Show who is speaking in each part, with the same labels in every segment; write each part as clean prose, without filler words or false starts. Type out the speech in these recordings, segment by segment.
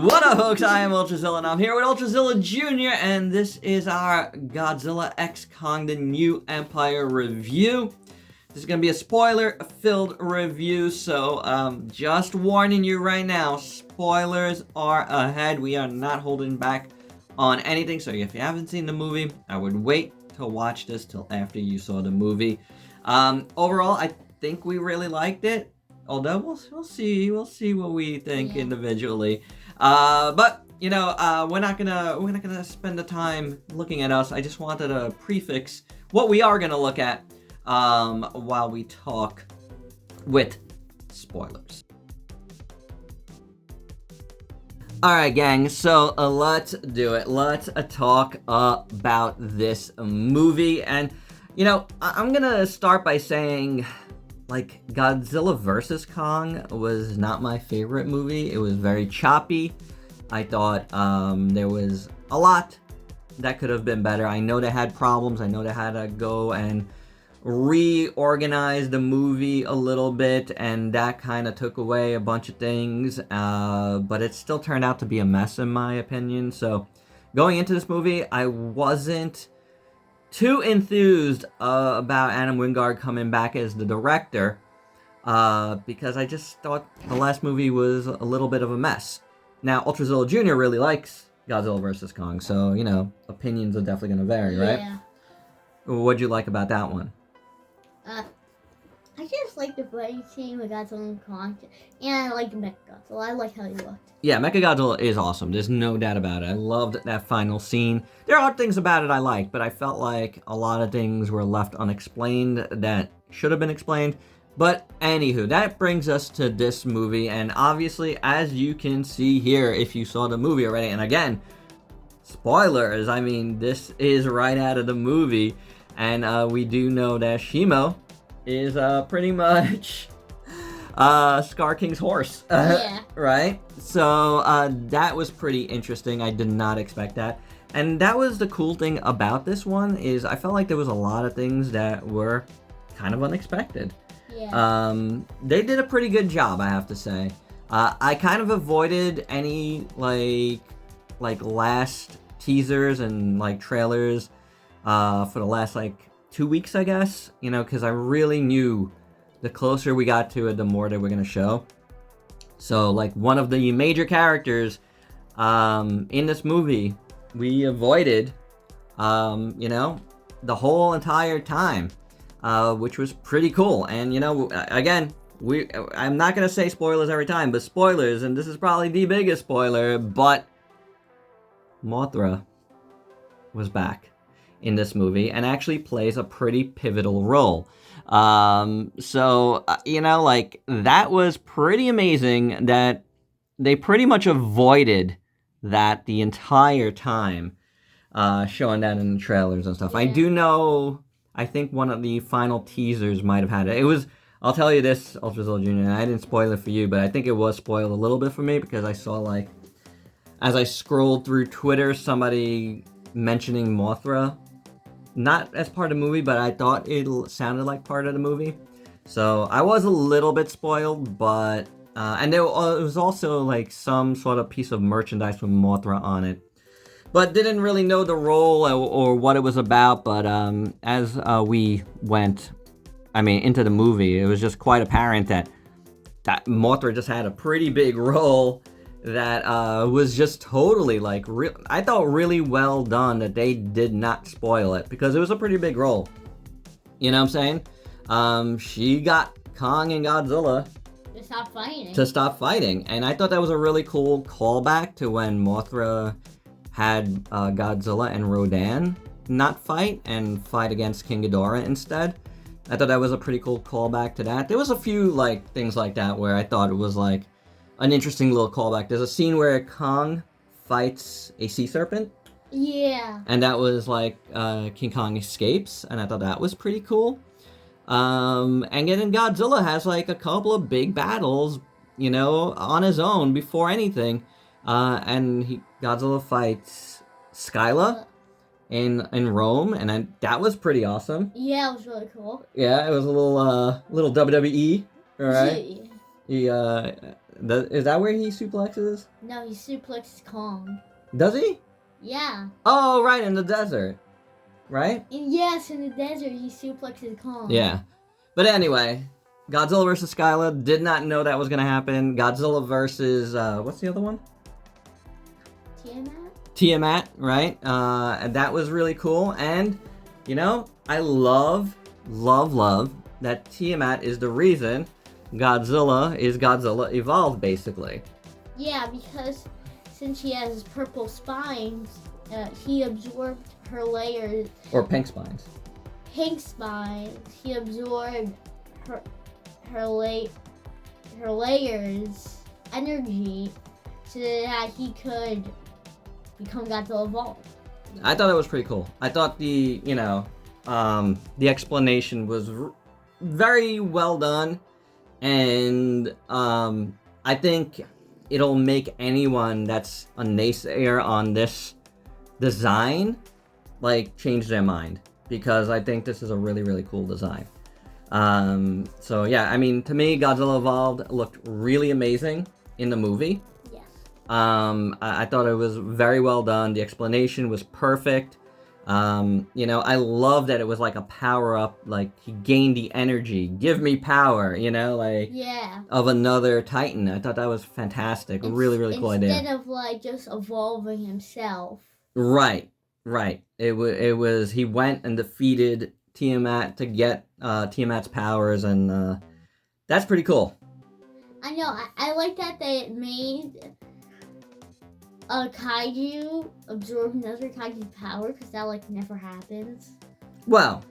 Speaker 1: What up, folks? I am Ultrazilla, and I'm here with Ultrazilla Jr, and this is our Godzilla x Kong the New Empire review. This is going to be a spoiler-filled review, so just warning you right now, spoilers are ahead. We are not holding back on anything, so if you haven't seen the movie, I would wait to watch this till after you saw the movie. Overall, I think we really liked it. Although we'll see what we think individually. But you know, we're not gonna spend the time looking at us. I just wanted to prefix what we are gonna look at while we talk with spoilers. Alright, gang, so let's do it. Let's talk about this movie. And, you know, I'm gonna start by saying, like, Godzilla vs. Kong was not my favorite movie. It was very choppy. I thought there was a lot that could have been better. I know they had problems. I know they had to go and reorganize the movie a little bit, and that kind of took away a bunch of things. But it still turned out to be a mess, in my opinion. So going into this movie, I wasn't too enthused about Adam Wingard coming back as the director, because I just thought the last movie was a little bit of a mess. Now, Ultrazilla Jr. really likes Godzilla vs. Kong, so, you know, opinions are definitely going to vary, right?
Speaker 2: Yeah.
Speaker 1: What'd you like about that one?
Speaker 2: I just like the fighting scene with Godzilla and Kong, and I like the Mechagodzilla. I like how he looked.
Speaker 1: Yeah, Mechagodzilla is awesome. There's no doubt about it. I loved that final scene. There are things about it I liked, but I felt like a lot of things were left unexplained that should have been explained. But anywho, that brings us to this movie, and obviously, as you can see here, if you saw the movie already, and again, spoilers, I mean, this is right out of the movie, and we do know that Shimo is pretty much Scar King's horse.
Speaker 2: Yeah.
Speaker 1: Right? So that was pretty interesting. I did not expect that. And that was the cool thing about this one, is I felt like there was a lot of things that were kind of unexpected.
Speaker 2: Yeah.
Speaker 1: They did a pretty good job, I have to say. I kind of avoided any like last teasers and like trailers for the last like 2 weeks, I guess, you know, because I really knew the closer we got to it, the more they were going to show. So, like, one of the major characters in this movie, we avoided, you know, the whole entire time, which was pretty cool. And, you know, again, I'm not going to say spoilers every time, but spoilers, and this is probably the biggest spoiler, but Mothra was back in this movie and actually plays a pretty pivotal role. So, you know, like, that was pretty amazing that they pretty much avoided that the entire time, showing that in the trailers and stuff.
Speaker 2: Yeah.
Speaker 1: I do know, I think one of the final teasers might have had it. It was, I'll tell you this, Ultrazilla Jr., and I didn't spoil it for you, but I think it was spoiled a little bit for me, because I saw, like, as I scrolled through Twitter, somebody mentioning Mothra, not as part of the movie, but I thought it sounded like part of the movie. So I was a little bit spoiled, but and there was also like some sort of piece of merchandise with Mothra on it, but didn't really know the role or what it was about. But as we went, I mean, into the movie, it was just quite apparent that Mothra just had a pretty big role that was just totally, like, I thought really well done that they did not spoil it, because it was a pretty big role. You know what I'm saying? She got Kong and Godzilla to stop fighting. And I thought that was a really cool callback to when Mothra had Godzilla and Rodan not fight and fight against King Ghidorah instead. I thought that was a pretty cool callback to that. There was a few, like, things like that where I thought it was, like, an interesting little callback. There's a scene where Kong fights a sea serpent.
Speaker 2: Yeah.
Speaker 1: And that was like King Kong escapes, and I thought that was pretty cool. And then Godzilla has like a couple of big battles, you know, on his own before anything. And Godzilla fights Skyla in Rome, and that was pretty awesome.
Speaker 2: Yeah, it was really cool.
Speaker 1: Yeah, it was a little WWE, all right?
Speaker 2: Yeah.
Speaker 1: Is that where he suplexes?
Speaker 2: No, he suplexes Kong.
Speaker 1: Does he?
Speaker 2: Yeah.
Speaker 1: Oh, right, in the desert. Right?
Speaker 2: And yes, in the desert, he suplexes Kong.
Speaker 1: Yeah. But anyway, Godzilla vs. Skyla, did not know that was going to happen. Godzilla versus, what's the other one? Tiamat, right? And that was really cool. And, you know, I love that Tiamat is the reason Godzilla is Godzilla evolved, basically.
Speaker 2: Yeah, because since he has purple spines, he absorbed her layers.
Speaker 1: Or pink spines.
Speaker 2: Pink spines. He absorbed her layers' energy so that he could become Godzilla evolved.
Speaker 1: I thought it was pretty cool. I thought the explanation was very well done, and I think it'll make anyone that's a naysayer on this design change their mind, because I think this is a really, really cool design. So yeah, I mean, to me, Godzilla Evolved looked really amazing in the movie.
Speaker 2: Yes.
Speaker 1: I thought it was very well done. The explanation was perfect. You know, I love that it was like a power up, like he gained the energy, give me power, you know, of another Titan. I thought that was fantastic. Really, really cool idea.
Speaker 2: Instead of just evolving himself.
Speaker 1: Right. It was he went and defeated Tiamat to get Tiamat's powers, and that's pretty cool.
Speaker 2: I know. I like that they made a kaiju absorb another kaiju's power, because that never happens.
Speaker 1: Well,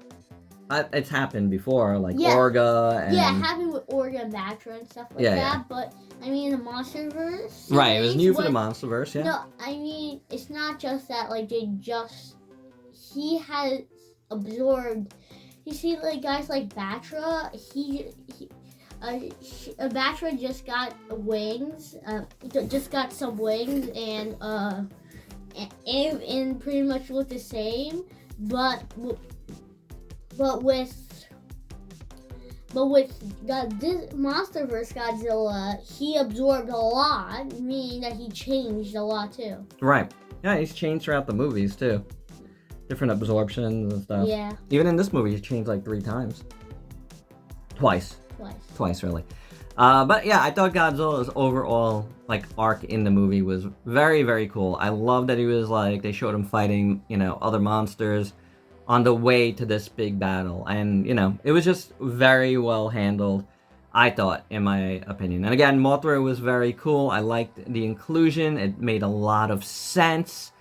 Speaker 1: it's happened before, Orga and...
Speaker 2: Yeah, it happened with Orga and Bactra and stuff that. Yeah. But I mean, the MonsterVerse.
Speaker 1: Right, it was new for the MonsterVerse. Yeah.
Speaker 2: No, I mean, it's not just that. He has absorbed. You see, guys like Bactra. Bactra just got wings. Just got some wings, and pretty much look the same, but with this MonsterVerse Godzilla, he absorbed a lot, meaning that he changed a lot too.
Speaker 1: Right. Yeah, he's changed throughout the movies too. Different absorptions and stuff.
Speaker 2: Yeah.
Speaker 1: Even in this movie, he's changed 3 times. Twice, really. But yeah, I thought Godzilla's overall arc in the movie was very, very cool. I love that he was they showed him fighting, other monsters on the way to this big battle, and it was just very well handled, I thought, in my opinion. And again, Mothra was very cool. I liked the inclusion. It made a lot of sense.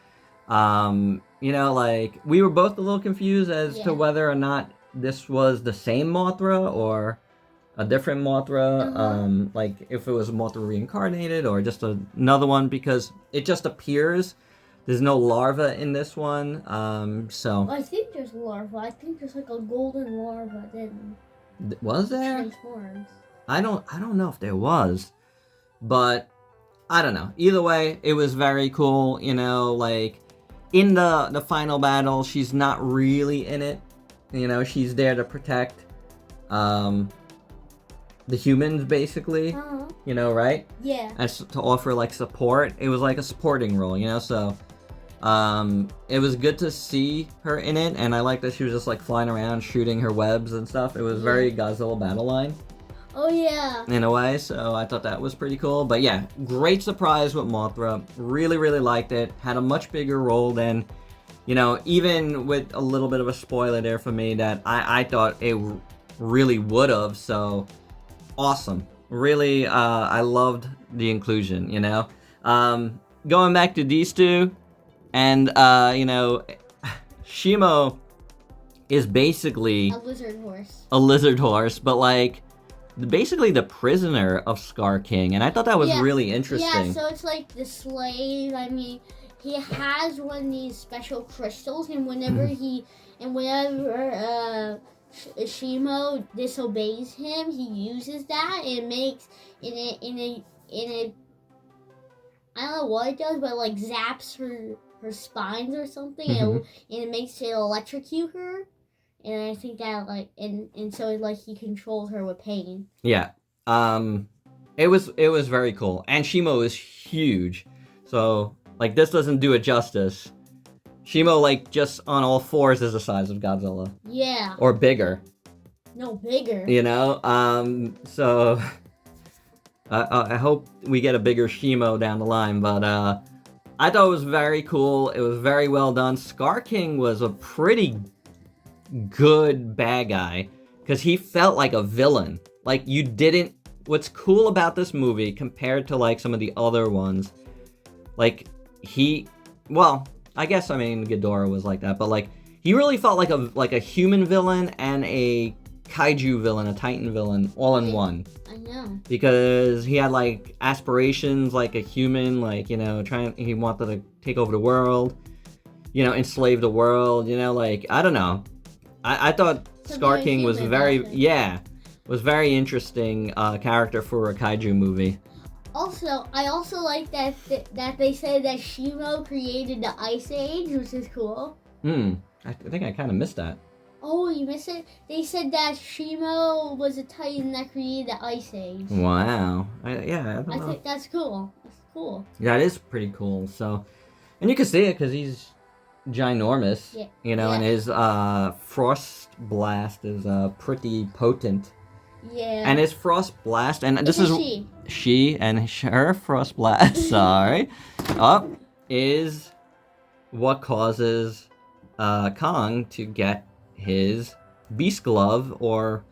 Speaker 1: We were both a little confused as to whether or not this was the same Mothra or a different Mothra, if it was Mothra reincarnated or just another one, because it just appears. There's no larva in this one, so...
Speaker 2: I think there's larva. I think there's a golden larva that
Speaker 1: was there?
Speaker 2: transforms.
Speaker 1: I don't know if there was, but I don't know. Either way, it was very cool, in the final battle, she's not really in it. She's there to protect the humans, basically.
Speaker 2: Uh-huh.
Speaker 1: Right?
Speaker 2: Yeah.
Speaker 1: As to offer support. It was a supporting role, so it was good to see her in it, and I like that she was just flying around shooting her webs and stuff. It was very Godzilla battle line.
Speaker 2: Oh yeah.
Speaker 1: In a way, so I thought that was pretty cool. But yeah, great surprise with Mothra. Really, really liked it. Had a much bigger role than, even with a little bit of a spoiler there for me, that I thought it really would have. So awesome. Really, I loved the inclusion, Going back to these two, and, Shimo is basically...
Speaker 2: A lizard horse,
Speaker 1: but, basically the prisoner of Scar King, and I thought that was really interesting.
Speaker 2: Yeah, so it's the slave. I mean, he has one of these special crystals, and whenever Shimo disobeys him, he uses that, and it makes in a I don't know what it does, but zaps her spines or something, and it makes it electrocute her. And I think that and so he controls her with pain.
Speaker 1: Yeah. It was very cool, and Shimo is huge, so like this doesn't do it justice. Shimo like just on all fours is the size of Godzilla,
Speaker 2: Yeah.
Speaker 1: or bigger.
Speaker 2: No, bigger.
Speaker 1: You know, so I hope we get a bigger Shimo down the line, but I thought it was very cool. It was very well done. Scar King was a pretty good bad guy because he felt like a villain. Like you didn't. What's cool about this movie compared to like some of the other ones, like I guess I mean Ghidorah was like that, but like he really felt like a human villain and a kaiju villain, a titan villain, all in one.
Speaker 2: I know.
Speaker 1: Because he had like aspirations like a human, like, you know, he wanted to take over the world, you know, enslave the world, you know, like, I don't know. I thought Scar King was was very interesting character for a kaiju movie.
Speaker 2: Also, I also like that they said that Shimo created the Ice Age, which is cool.
Speaker 1: I think I kind of missed that.
Speaker 2: Oh, you missed it? They said that Shimo was a titan that created the Ice Age.
Speaker 1: Wow. I
Speaker 2: think that's cool. That's cool.
Speaker 1: Yeah, it is pretty cool. So, and you can see it because he's ginormous, you know, and his frost blast is pretty potent.
Speaker 2: Yeah.
Speaker 1: And his frost blast, and this is she and her frost blast, sorry, is what causes Kong to get his beast glove or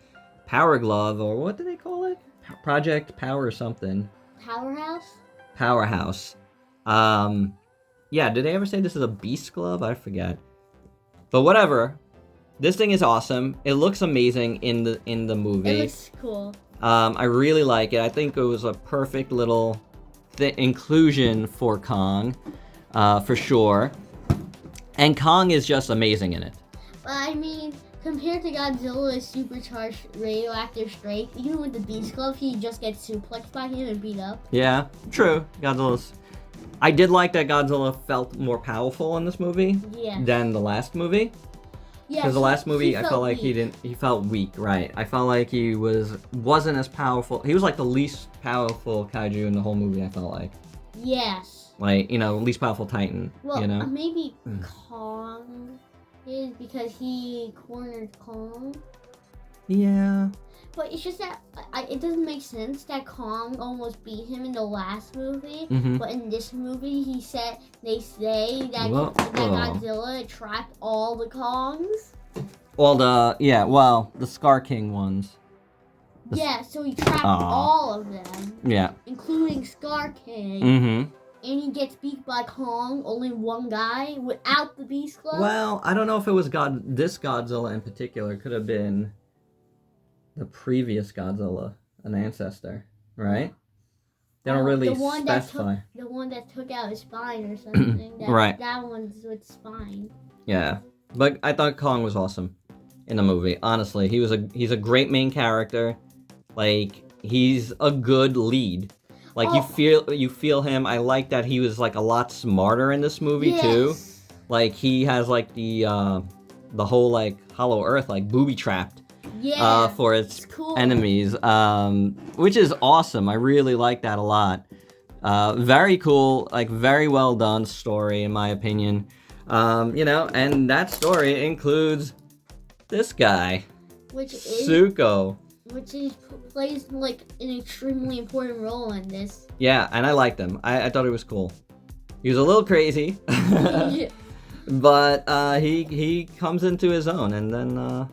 Speaker 1: power glove, or what do they call it? Project Power or something. Powerhouse. Yeah, did they ever say this is a beast glove? I forget. But whatever. This thing is awesome. It looks amazing in the movie.
Speaker 2: It looks cool.
Speaker 1: I really like it. I think it was a perfect little inclusion for Kong, for sure. And Kong is just amazing in it.
Speaker 2: But I mean, compared to Godzilla's supercharged radioactive strength, even with the beast glove, he just gets suplexed by him and beat up.
Speaker 1: Yeah, true. I did like that Godzilla felt more powerful in this movie than the last movie. Yeah, because the last movie, I felt like weak. He felt weak, right? I felt like he wasn't as powerful. He was like the least powerful kaiju in the whole movie, I felt like.
Speaker 2: Yes.
Speaker 1: Like, you know, least powerful titan,
Speaker 2: well,
Speaker 1: you know?
Speaker 2: Maybe Kong is because he cornered Kong.
Speaker 1: Yeah.
Speaker 2: But it's just that it doesn't make sense that Kong almost beat him in the last movie, but in this movie they say that Godzilla trapped all the Kongs.
Speaker 1: Well, the Scar King ones.
Speaker 2: So he trapped all of them.
Speaker 1: Yeah.
Speaker 2: Including Scar King.
Speaker 1: And
Speaker 2: he gets beat by Kong, only one guy, without the beast glove.
Speaker 1: Well, I don't know if it was this Godzilla in particular. It could have been the previous Godzilla, an ancestor, right? They don't really specify.
Speaker 2: The one that took out his spine or something.
Speaker 1: Right.
Speaker 2: That one's with spine.
Speaker 1: Yeah. But I thought Kong was awesome in the movie. Honestly, he's a great main character. Like, he's a good lead. Like, you feel him. I like that he was like a lot smarter in this movie too. Like, he has like the whole like Hollow Earth like booby trapped. For its enemies, which is awesome. I really like that a lot. Very cool, like very well done story in my opinion. You know, and that story includes this guy, Zuko,
Speaker 2: which plays like an extremely important role in this.
Speaker 1: Yeah, and I liked him. I thought he was cool. He was a little crazy, but he comes into his own, and then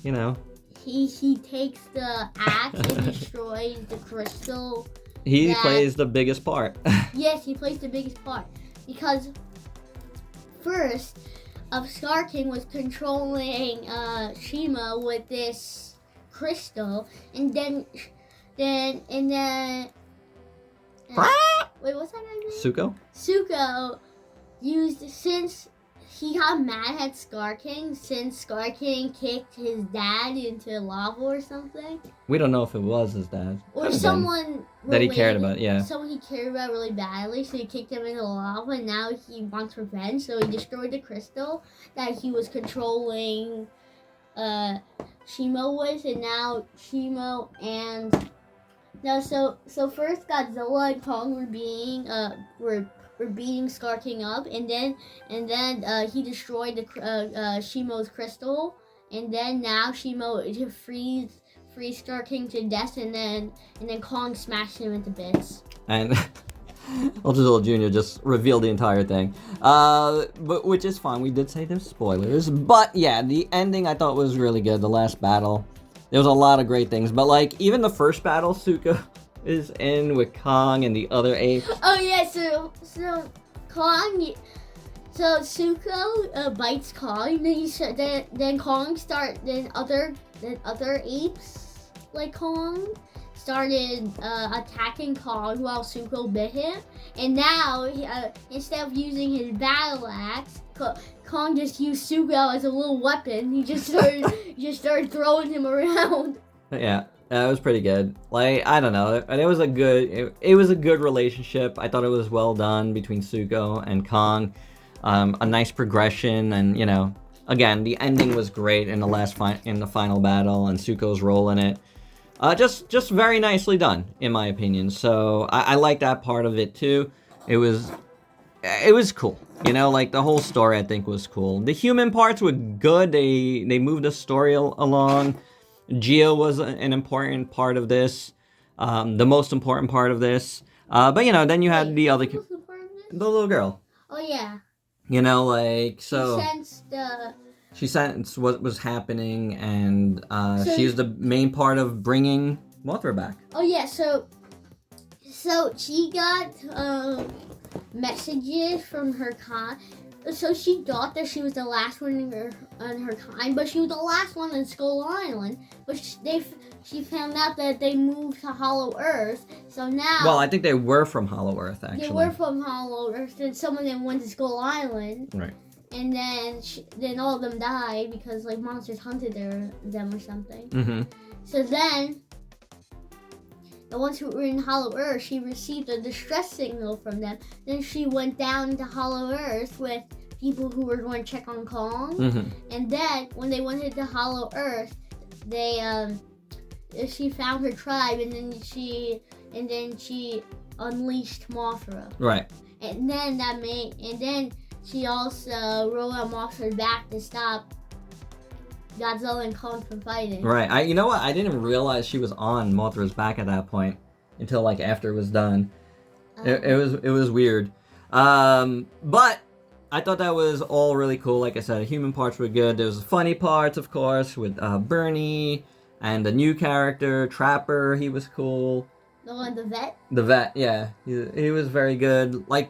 Speaker 1: you know.
Speaker 2: He takes the axe and destroys the crystal.
Speaker 1: He plays the biggest part.
Speaker 2: Yes, he plays the biggest part. Because first, Scar King was controlling Shima with this crystal, and then wait, what's that guy's name? Zuko used, since he got mad at Scar King, since Scar King kicked his dad into lava or something.
Speaker 1: We don't know if it was his dad.
Speaker 2: Or someone
Speaker 1: that he cared about,
Speaker 2: Someone he cared about really badly, so he kicked him into lava, and now he wants revenge, so he destroyed the crystal that he was controlling Shimo with, and now Shimo and No, so first Godzilla and Kong were beating Scar King up, and then he destroyed Shimo's crystal, and then now Shimo freeze Scar King to death, and then Kong smashed him into bits.
Speaker 1: And Ultrazilla Jr. just revealed the entire thing. But which is fine. We did say there's spoilers. But yeah, the ending I thought was really good. The last battle. There was a lot of great things. But like, even the first battle Suka is in with Kong and the other apes.
Speaker 2: Oh yeah, so Kong... So Zuko bites Kong, then Kong then other apes like Kong started attacking Kong while Zuko bit him, and now instead of using his battle axe, Kong just used Zuko as a little weapon. He just started throwing him around.
Speaker 1: Yeah. That was pretty good. Like, I don't know. It was a good relationship. I thought it was well done between Zuko and Kong. A nice progression, and you know, again, the ending was great in the final battle, and Zuko's role in it. Just very nicely done, in my opinion. So I like that part of it too. It was cool. You know, like the whole story I think was cool. The human parts were good. They moved the story along. Geo was an important part of this, the most important part of this. But you know, then you had the little girl.
Speaker 2: Oh yeah.
Speaker 1: You know, like so.
Speaker 2: She
Speaker 1: sensed what was happening, and she was the main part of bringing Mothra back.
Speaker 2: Oh yeah, so she got messages from her kind. So she thought that she was the last one in her kind, but she was the last one in Skull Island. But she found out that they moved to Hollow Earth. So now...
Speaker 1: Well, I think they were from Hollow Earth, actually.
Speaker 2: They were from Hollow Earth, and some of them went to Skull Island.
Speaker 1: Right.
Speaker 2: And then all of them died because like monsters hunted them or something.
Speaker 1: Mm-hmm.
Speaker 2: So then, the ones who were in Hollow Earth, she received a distress signal from them. Then she went down to Hollow Earth with people who were going to check on Kong.
Speaker 1: Mm-hmm.
Speaker 2: And then, when they went into Hollow Earth, she found her tribe, and then she unleashed Mothra.
Speaker 1: Right.
Speaker 2: And then she also rolled out Mothra back to stop Godzilla and Kong from fighting.
Speaker 1: Right. You know what? I didn't realize she was on Mothra's back at that point until like after it was done. It was weird. But I thought that was all really cool. Like I said, the human parts were good. There was funny parts, of course, with Bernie and the new character Trapper. He was cool.
Speaker 2: The vet?
Speaker 1: The vet, yeah. He was very good. Like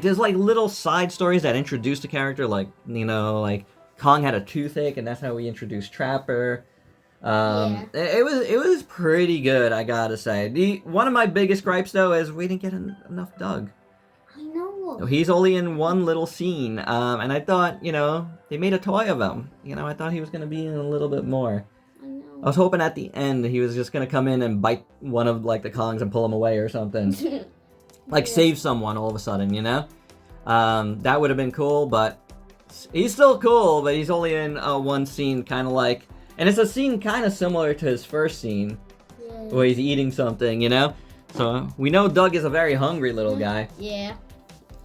Speaker 1: there's like little side stories that introduce the character, like, you know, like Kong had a toothache, and that's how we introduced Trapper.
Speaker 2: Yeah.
Speaker 1: It was pretty good, I gotta say. One of my biggest gripes though is we didn't get enough Doug.
Speaker 2: I know.
Speaker 1: He's only in one little scene, and I thought, you know, they made a toy of him. You know, I thought he was gonna be in a little bit more. I was hoping at the end he was just gonna come in and bite one of like the Kongs and pull him away or something. Like save someone all of a sudden, you know? That would have been cool, but he's still cool, but he's only in one scene, kind of like... And it's a scene kind of similar to his first scene, where he's eating something, you know? So we know Doug is a very hungry little guy.
Speaker 2: Yeah.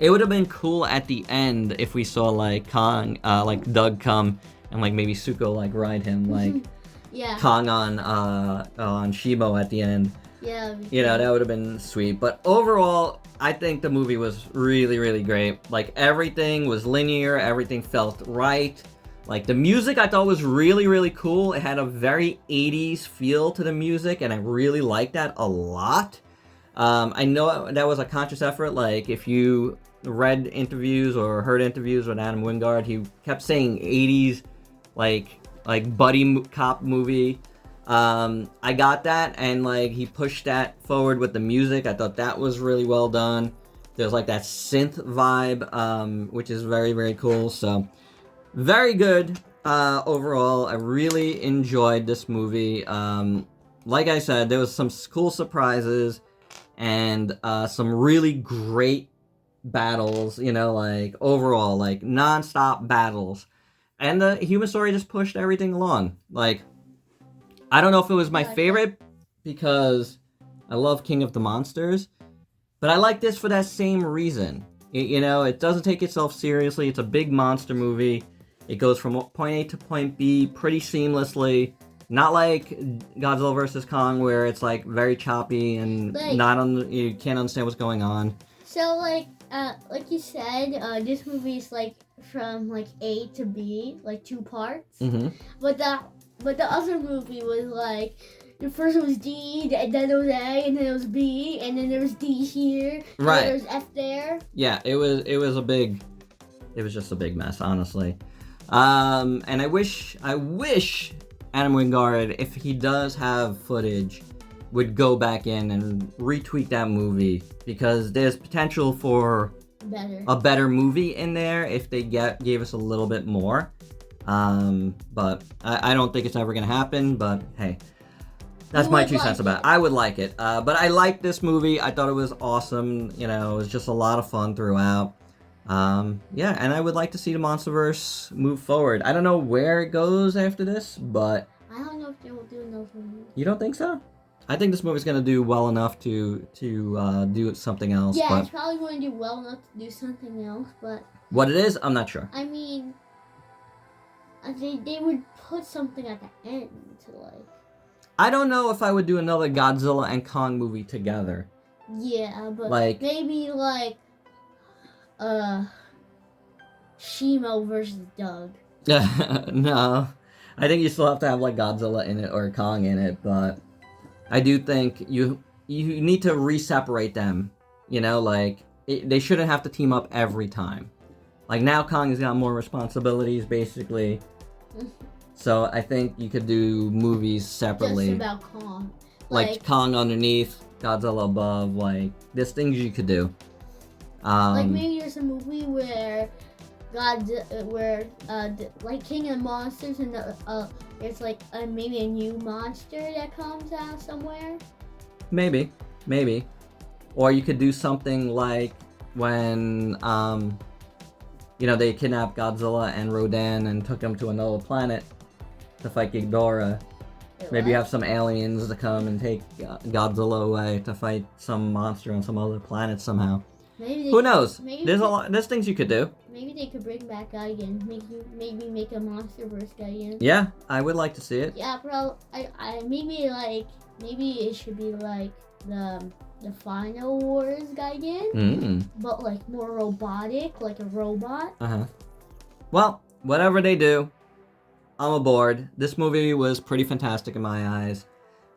Speaker 1: It would have been cool at the end if we saw like Doug come and like maybe Zuko like ride him, like...
Speaker 2: Yeah.
Speaker 1: Kong on Shimo at the end.
Speaker 2: Yeah.
Speaker 1: You know, that would have been sweet. But overall, I think the movie was really, really great. Like, everything was linear. Everything felt right. Like, the music I thought was really, really cool. It had a very 80s feel to the music, and I really liked that a lot. I know that was a conscious effort. Like, if you read interviews or heard interviews with Adam Wingard, he kept saying 80s, like buddy cop movie. I got that, and like he pushed that forward with the music. I thought that was really well done. There's like that synth vibe, which is very, very cool. So very good overall. I really enjoyed this movie. Like I said, there was some cool surprises and some really great battles, you know, like overall, like non-stop battles. And the human story just pushed everything along. Like, I don't know if it was my favorite because I love King of the Monsters. But I like this for that same reason. It doesn't take itself seriously. It's a big monster movie. It goes from point A to point B pretty seamlessly. Not like Godzilla vs. Kong, where it's like very choppy and you can't understand what's going on.
Speaker 2: So like you said, this movie is like from like A to B, like 2 parts.
Speaker 1: Mm-hmm.
Speaker 2: But the other movie was like the first one was D, and then it was A, and then it was B, and then there was D here, and
Speaker 1: right?
Speaker 2: Then there was F there.
Speaker 1: Yeah, it was just a big mess, honestly. And I wish Adam Wingard, if he does have footage, would go back in and retweak that movie, because there's potential for a better movie in there if they gave us a little bit more. But I don't think it's ever gonna happen. But hey, that's my 2 cents about it. I would like it. But I liked this movie. I thought it was awesome. It was just a lot of fun throughout. Yeah, and I would like to see the MonsterVerse move forward. I don't know where it goes after this, but
Speaker 2: I don't know if they will do another movie.
Speaker 1: You don't think so? I think this movie's gonna do well enough to do something else.
Speaker 2: Yeah,
Speaker 1: but
Speaker 2: it's probably going to do well enough to do something else, but
Speaker 1: what it is, I'm not sure.
Speaker 2: I mean, they would put something at the end to like.
Speaker 1: I don't know if I would do another Godzilla and Kong movie together.
Speaker 2: Yeah, but
Speaker 1: like
Speaker 2: maybe like Shimo versus Doug.
Speaker 1: No, I think you still have to have like Godzilla in it or Kong in it, but I do think you need to re-separate them. They shouldn't have to team up every time. Like now, Kong has got more responsibilities, basically. So I think you could do movies separately.
Speaker 2: Just about Kong.
Speaker 1: Like Kong underneath, Godzilla above. Like there's things you could do.
Speaker 2: Like maybe there's a movie where like King of the Monsters and there's like maybe a new monster that comes out somewhere.
Speaker 1: Maybe, or you could do something like when they kidnapped Godzilla and Rodan and took him to another planet to fight Ghidorah. Maybe you have some aliens to come and take Godzilla away to fight some monster on some other planet somehow. Who knows? There's things you could do.
Speaker 2: Maybe they could bring back Gigan. Maybe make a MonsterVerse Gigan.
Speaker 1: Yeah, I would like to see it.
Speaker 2: Yeah, bro. Maybe it should be like the Final Wars Gigan, but like more robotic, like a robot.
Speaker 1: Well, whatever they do, I'm aboard. This movie was pretty fantastic in my eyes.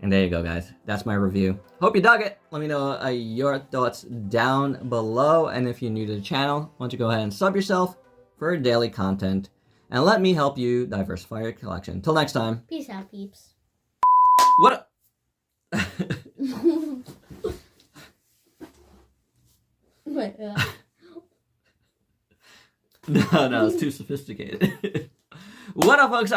Speaker 1: And there you go, guys. That's my review. Hope you dug it. Let me know your thoughts down below. And if you're new to the channel, why don't you go ahead and sub yourself for daily content. And let me help you diversify your collection. Until next time.
Speaker 2: Peace out, peeps.
Speaker 1: What?
Speaker 2: Wait,
Speaker 1: No, it's too sophisticated. What up, folks?